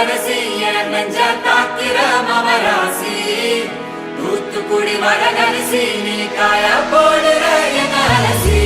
இளவரசி என் நெஞ்ச தாக்கிற மவராசி தூத்துக்குடி மரகரிசி நீ காய போடுற என் அரசி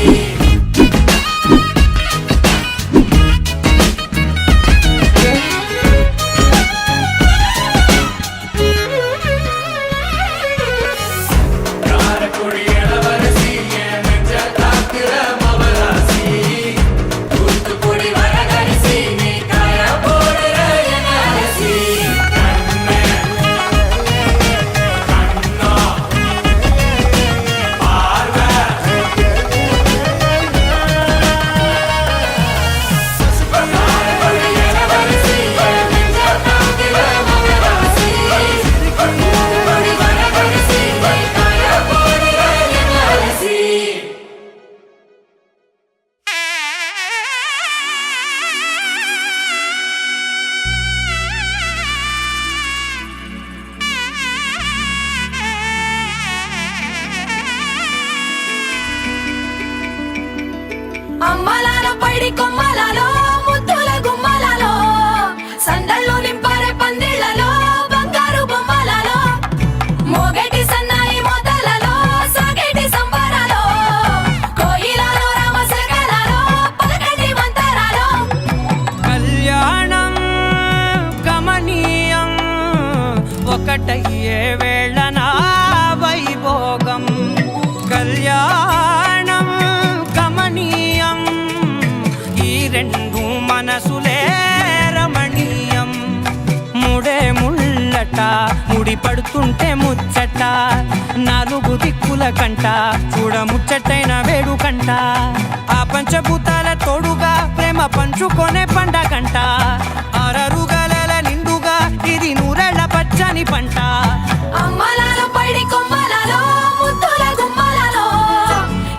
అమ్మలాలో పైడి కొమ్మలాలో ముద్దుల గుమ్మలాలో సందళ్ళు నింపారే పందిళ్లలో బంగారు బొమ్మలాలో మోగేటి సన్నాయి మొదలలో సాగేటి సంబరాలో కోయిలలో రామశకలలో పలకండి మంతరాలో కళ్యాణం గమనీయం ఒకటయ్యే వేళన వైభోగం కళ్యాణం గమనీయం ఈ రెండు మనసులే రమణీయం ముడే ముళ్ళట ముడి పడుతుంటే ముచ్చట నాలుగు దిక్కుల కంట చూడ ముచ్చటైన వేడుకంట ఆ పంచభూతాల తోడుగా ప్రేమ పంచుకొనే పండగంట అరరుగలల నిండుగా ఇది నూరెళ్ళ పచ్చని పంట అమ్మలాలో పైడి కొమ్మలాలో ముద్దుల గుమ్మలాలో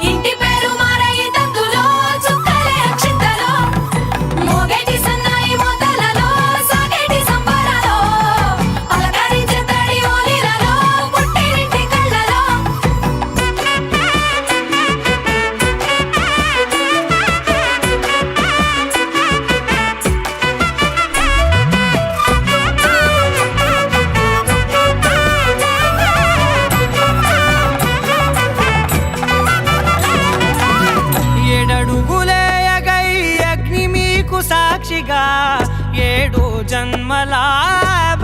ఇంటి పేరు మారయి తందులో చుక్కలే అక్షింతలో మోగేటి సన్నాయి మొదలలో సాగేటి సంబరాలో పలకరించే తడి ఓలిలలో పుట్టినింటి కళ్ళలో ఏడడుగులేయగై అగ్ని మీకు సాక్షిగా ఏడు జన్మల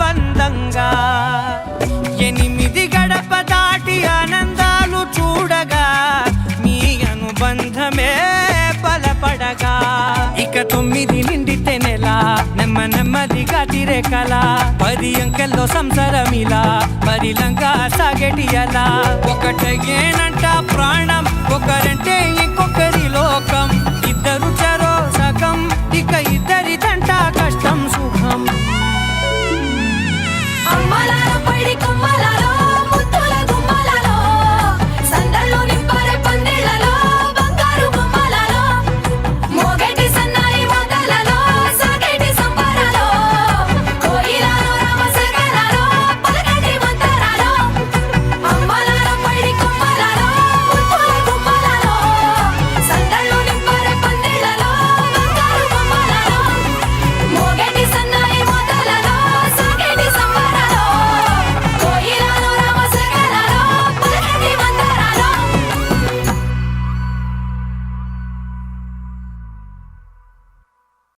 బంధంగా ఎనిమిది గడప దాటి ఆనందాలు చూడగా మీ అనుబంధమే బలపడగా ఇక 9 నిండితే నెల నెమ్మదిగా తిరేకల 10 అంకెల్లో సంసారమిలా పరిలంగా సాగేటి అలా ఒకటేనంట ప్రాణం ఒకరంటే ఇంకొకరి లోకం ఇద్దరు